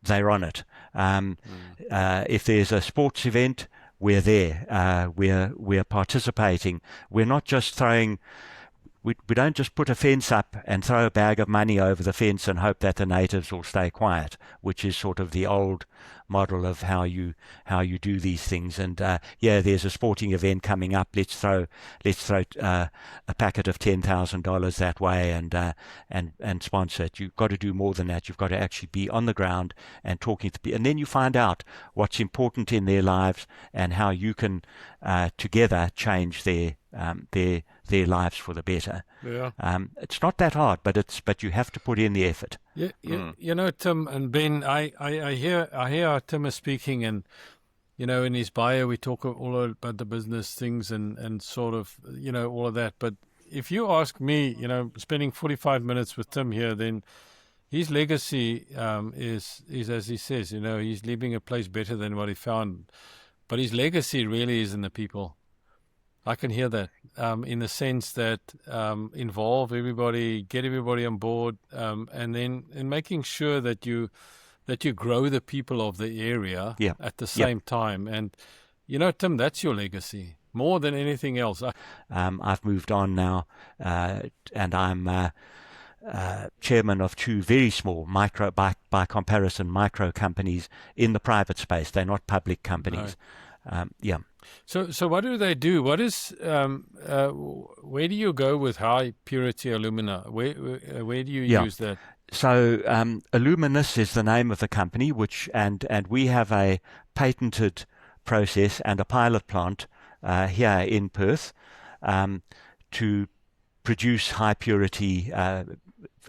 they're on it. If there's a sports event, we're there. We're participating. We're not just throwing. We don't just put a fence up and throw a bag of money over the fence and hope that the natives will stay quiet, which is sort of the old model of how you do these things. And there's a sporting event coming up. Let's throw a packet of $10,000 that way and sponsor it. You've got to do more than that. You've got to actually be on the ground and talking to people, and then you find out what's important in their lives and how you can together change their lives for the better. Yeah. It's not that hard, but you have to put in the effort. Yeah, Tim and Ben, I hear how Tim is speaking, and in his bio we talk all about the business things and sort of all of that. But if you ask me, spending 45 minutes with Tim here, then his legacy is as he says, he's leaving a place better than what he found. But his legacy really is in the people. I can hear that in the sense that involve everybody, get everybody on board, and then in making sure that you grow the people of the area at the same time. And Tim, that's your legacy more than anything else. I've moved on now, and I'm chairman of two very small by comparison micro companies in the private space. They're not public companies. No. So what do they do? What is where do you go with high purity alumina? Where do you use that? So Aluminous is the name of the company, and we have a patented process and a pilot plant here in Perth to produce high purity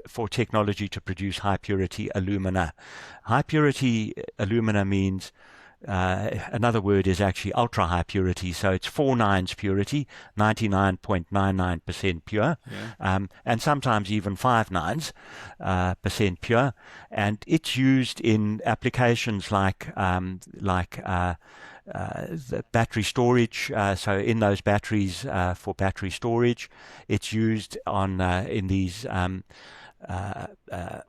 for technology to produce high purity alumina. High purity alumina means another word is actually ultra high purity, so it's 4 nines purity, 99.99% pure, and sometimes even 5 nines percent pure, and it's used in applications like the battery storage. So in those batteries for battery storage, it's used on in these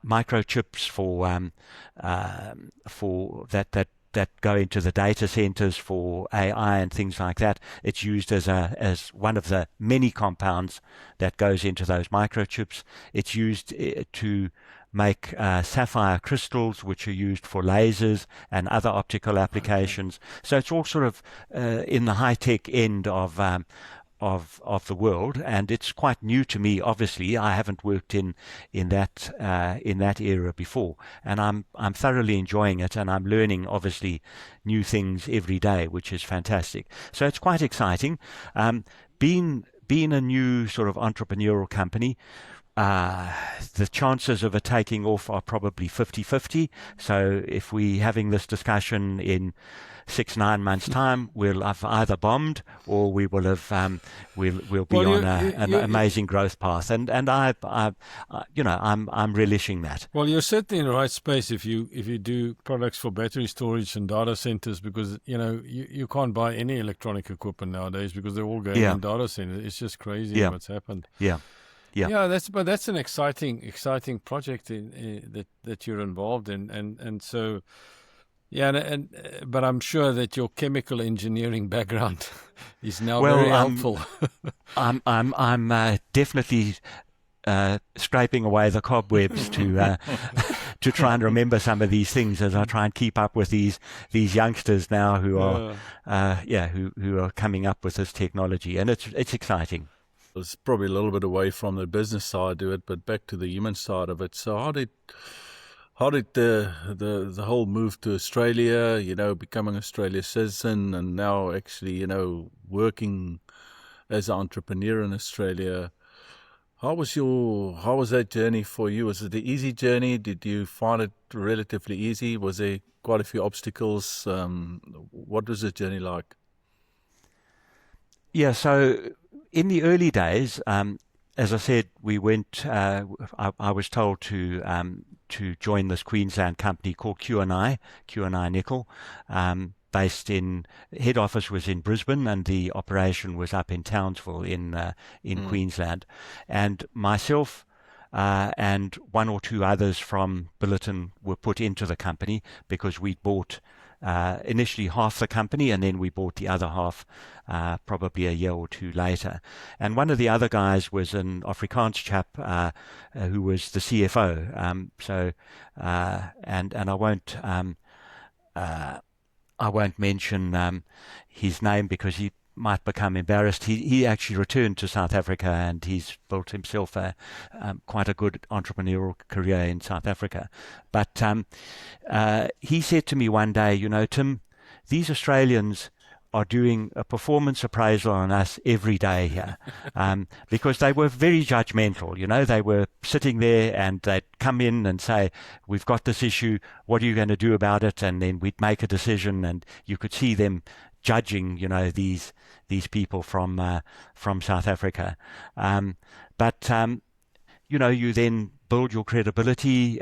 microchips for that go into the data centers for AI and things like that. It's used as one of the many compounds that goes into those microchips. It's used to make sapphire crystals, which are used for lasers and other optical applications. Okay. So it's all sort of in the high-tech end of the world, and it's quite new to me. Obviously, I haven't worked in that era before, and I'm thoroughly enjoying it, and I'm learning obviously new things every day, which is fantastic. So it's quite exciting. Being a new sort of entrepreneurial company, the chances of it taking off are probably 50-50. So if we're having this discussion in 6-9 months' time, we'll have either bombed or we will have we'll be on an amazing growth path, and I'm relishing that. Well, you're certainly in the right space if you do products for battery storage and data centers, because you can't buy any electronic equipment nowadays because they're all going in data centers. It's just crazy what's happened. Yeah, that's an exciting project that you're involved in, and so Yeah, but I'm sure that your chemical engineering background is now Well, very helpful. I'm definitely scraping away the cobwebs to to try and remember some of these things as I try and keep up with these youngsters now who are who are coming up with this technology, and it's exciting. It's probably a little bit away from the business side to it, but back to the human side of it. So how did the whole move to Australia, becoming Australia's citizen, and now actually, working as an entrepreneur in Australia, how was that journey for you? Was it an easy journey? Did you find it relatively easy? Was there quite a few obstacles? What was the journey like? Yeah, so in the early days, as I said, we went. I was told to join this Queensland company called QNI Nickel, based in head office was in Brisbane, and the operation was up in Townsville in Queensland, and myself. And one or two others from Billiton were put into the company because we bought initially half the company, and then we bought the other half probably a year or two later. And one of the other guys was an Afrikaans chap who was the CFO. And I won't mention his name because he might become embarrassed. He actually returned to South Africa, and he's built himself quite a good entrepreneurial career in South Africa. But he said to me one day, Tim, these Australians are doing a performance appraisal on us every day here, because they were very judgmental. They were sitting there and they'd come in and say, we've got this issue, what are you going to do about it? And then we'd make a decision, and you could see them judging, these people from South Africa. But you then build your credibility.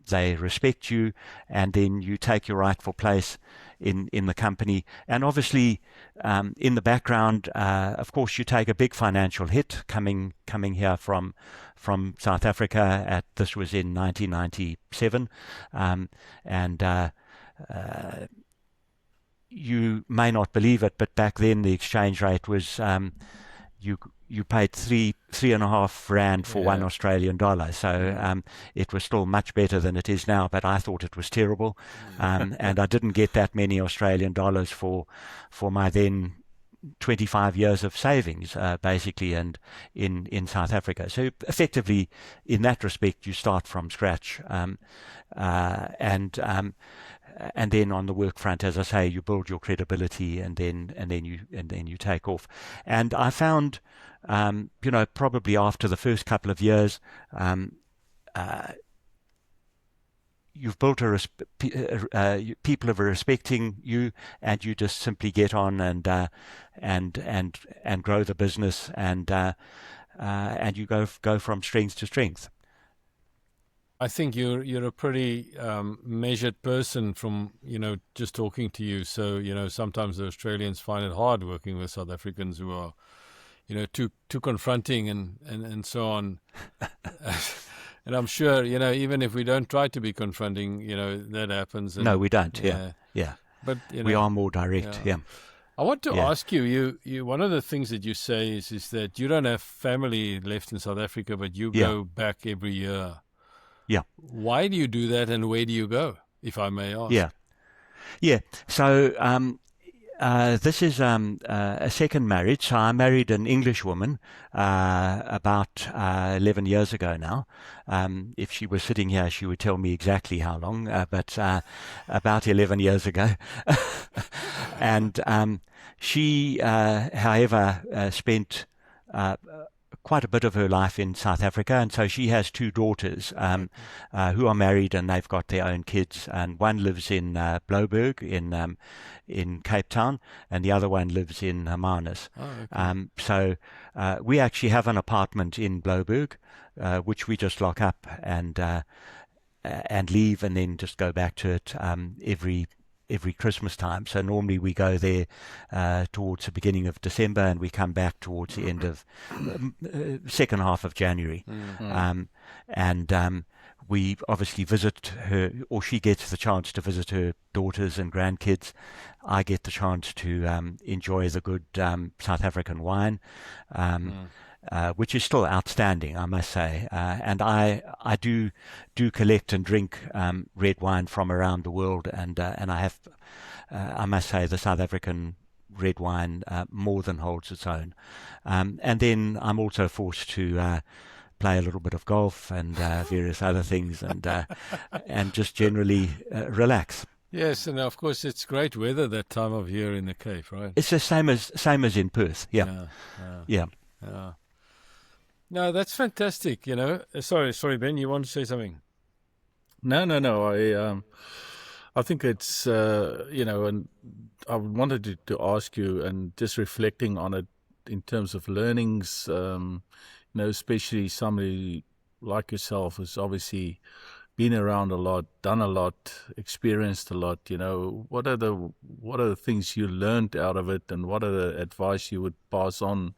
They respect you, and then you take your rightful place in the company. And obviously, in the background, of course, you take a big financial hit coming here from South Africa. This was in 1997, and you may not believe it, but back then the exchange rate was you paid three and a half rand for $1 Australian. So it was still much better than it is now, but I thought it was terrible. And I didn't get that many Australian dollars for my then 25 years of savings, basically, and in South Africa. So effectively, in that respect, you start from scratch. And then on the work front, as I say, you build your credibility, and then you take off. And I found, probably after the first couple of years, you've built people are respecting you, and you just simply get on and grow the business, and you go from strength to strength. I think you're a pretty measured person from, just talking to you. So, sometimes the Australians find it hard working with South Africans who are, too confronting and so on. And I'm sure, even if we don't try to be confronting, that happens. And, no, we don't. Yeah. But, we are more direct. Yeah. I want to ask you, one of the things that you say is that you don't have family left in South Africa, but you go back every year. Yeah. Why do you do that, and where do you go, if I may ask? Yeah. So this is a second marriage. So I married an English woman about 11 years ago now. If she was sitting here, she would tell me exactly how long, but about 11 years ago. And she, however, spent quite a bit of her life in South Africa, and so she has two daughters who are married, and they've got their own kids. And one lives in Blouberg in Cape Town, and the other one lives in Hermanus. So we actually have an apartment in Blouberg, which we just lock up and leave, and then just go back to it every Christmas time. So normally we go there towards the beginning of December, and we come back towards the end of second half of January. And we obviously visit her, or she gets the chance to visit her daughters and grandkids. I get the chance to enjoy the good South African wine, which is still outstanding, I must say. And I do collect and drink red wine from around the world, and I have, I must say, the South African red wine more than holds its own. And then I'm also forced to play a little bit of golf and various other things, and just generally relax. Yes, and of course it's great weather that time of year in the Cape, right? It's the same as in Perth. Yeah. Yeah. No, that's fantastic. Sorry, Ben, you want to say something? No. I think it's and I wanted to ask you, and just reflecting on it in terms of learnings, especially somebody like yourself who's obviously been around a lot, done a lot, experienced a lot. What are the things you learned out of it, and what are the advice you would pass on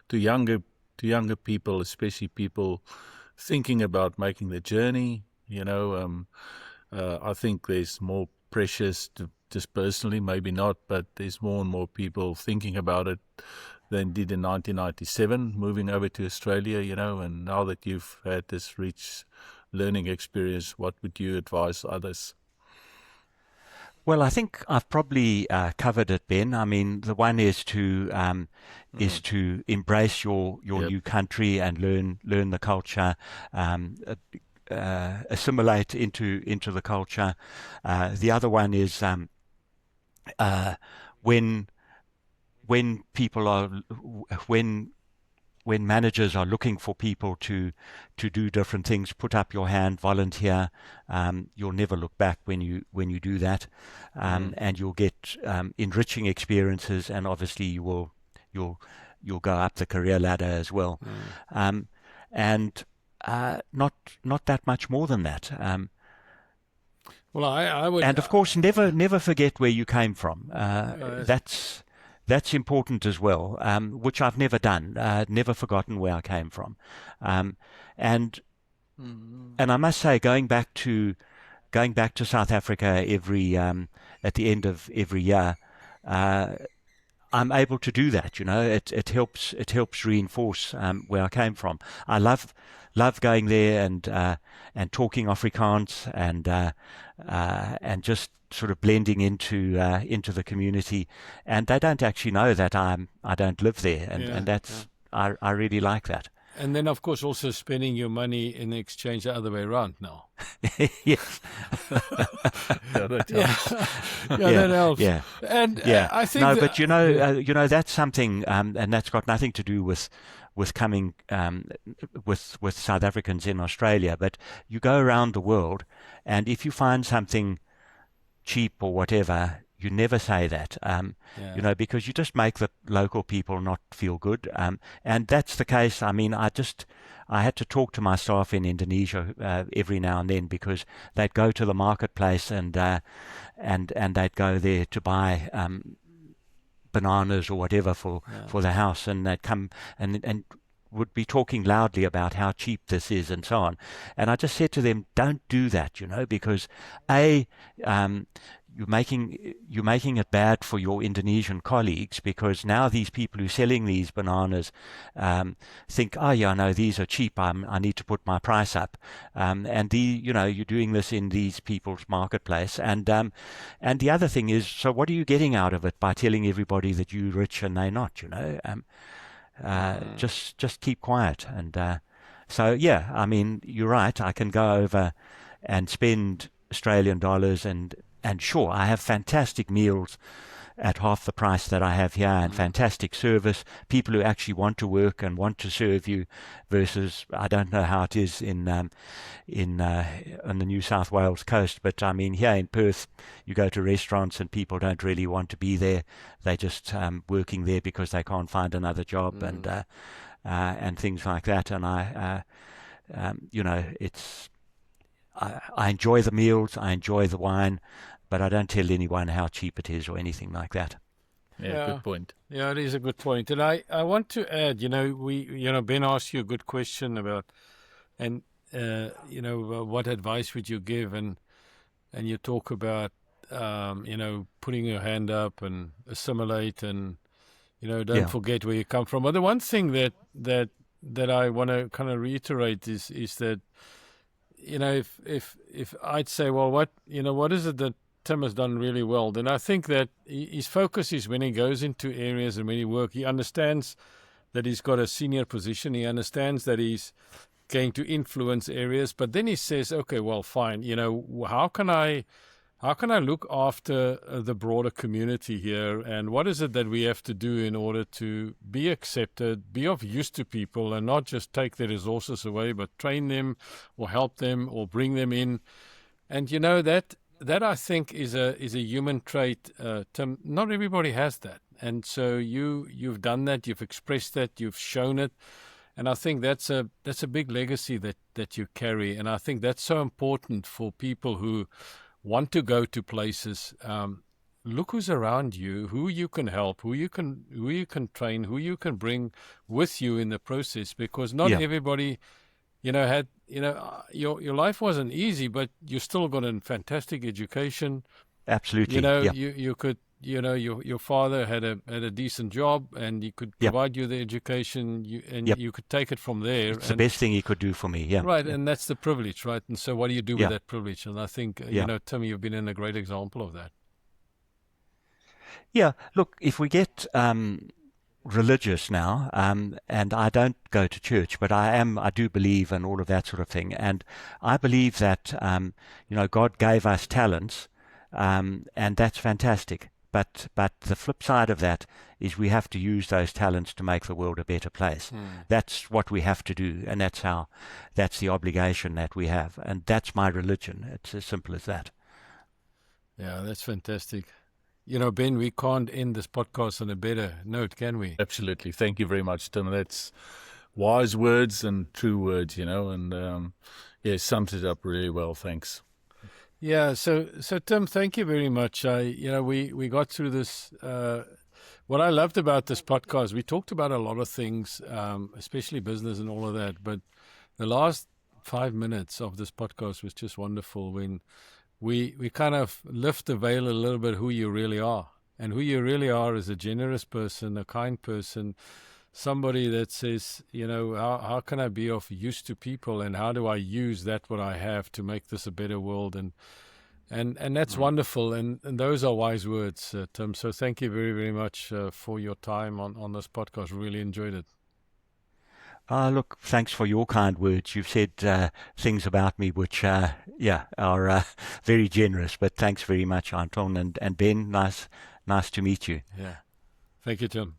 to younger people, especially people thinking about making the journey? I think there's more pressures to, just personally, maybe not, but there's more and more people thinking about it than did in 1997, moving over to Australia, and now that you've had this rich learning experience, what would you advise others? Well, I think I've probably covered it, Ben. I mean, the one is to embrace your new country and learn the culture, assimilate into the culture. The other one is when people are when managers are looking for people to do different things, put up your hand, volunteer. You'll never look back when you do that, and you'll get enriching experiences, and obviously you'll go up the career ladder as well, and not that much more than that. Well, I would, and of course, never forget where you came from. That's important as well, which I've never done. Never forgotten where I came from, and I must say, going back to South Africa every at the end of every year, I'm able to do that. It helps reinforce where I came from. I love going there and talking Afrikaans and just sort of blending into the community, and they don't actually know that I don't live there, and that's I really like that. And then, of course, also spending your money in exchange the other way around now. Yes. That helps. Yeah. And I think but that's something, and that's got nothing to do with coming with South Africans in Australia. But you go around the world, and if you find something cheap or whatever, you never say that, because you just make the local people not feel good. And that's the case. I mean, I had to talk to my staff in Indonesia every now and then, because they'd go to the marketplace and they'd go there to buy bananas or whatever for the house, and they'd come and would be talking loudly about how cheap this is and so on. And I just said to them, don't do that, because you're making it bad for your Indonesian colleagues, because now these people who are selling these bananas think, these are cheap. I need to put my price up, and you're doing this in these people's marketplace. And the other thing is, so what are you getting out of it by telling everybody that you're rich and they're not? Just keep quiet. And so I mean, you're right. I can go over and spend Australian dollars, and sure, I have fantastic meals at half the price that I have here, and fantastic service, people who actually want to work and want to serve you, versus I don't know how it is on the New South Wales coast, but I mean, here in Perth, you go to restaurants and people don't really want to be there. They're just working there because they can't find another job, and things like that. And I enjoy the meals, I enjoy the wine, but I don't tell anyone how cheap it is or anything like that. Yeah, good point. Yeah, it is a good point. And I want to add, Ben asked you a good question about, and what advice would you give? And you talk about, putting your hand up and assimilate, and don't forget where you come from. But the one thing that I want to kind of reiterate is that, if I'd say, well, what is it that Tim has done really well, then I think that his focus is when he goes into areas and when he works, he understands that he's got a senior position. He understands that he's going to influence areas, but then he says, okay, well, fine, how can I look after the broader community here, and what is it that we have to do in order to be accepted, be of use to people, and not just take their resources away, but train them or help them or bring them in. And that I think is a human trait, Tim. Not everybody has that, and so you've done that, you've expressed that, you've shown it. And I think that's a big legacy that you carry. And I think that's so important for people who want to go to places. Look who's around you, who you can help, who you can train, who you can bring with you in the process. Because not everybody, had your life wasn't easy, but you still got a fantastic education. Absolutely. You could. Your father had a decent job, and he could provide you the education, you could take it from there. It's the best thing he could do for me, yeah. Right, and that's the privilege, right? And so what do you do with that privilege? And I think, Tim, you've been a great example of that. Yeah, look, if we get religious now, and I don't go to church, but I do believe in all of that sort of thing. And I believe that, God gave us talents, and that's fantastic. But the flip side of that is we have to use those talents to make the world a better place. That's what we have to do, and that's the obligation that we have. And that's my religion. It's as simple as that. Yeah, that's fantastic. Ben, we can't end this podcast on a better note, can we? Absolutely. Thank you very much, Tim. That's wise words and true words, and sums it up really well. Thanks. Yeah, so Tim, thank you very much. We got through this. What I loved about this podcast, we talked about a lot of things, especially business and all of that. But the last 5 minutes of this podcast was just wonderful, when we kind of lift the veil a little bit who you really are. And who you really are is a generous person, a kind person, somebody that says, how can I be of use to people, and how do I use that what I have to make this a better world? And that's wonderful, and those are wise words, Tim. So thank you very, very much for your time on this podcast. Really enjoyed it. Look, thanks for your kind words. You've said things about me which, are very generous. But thanks very much, Anton and Ben. Nice to meet you. Yeah. Thank you, Tim.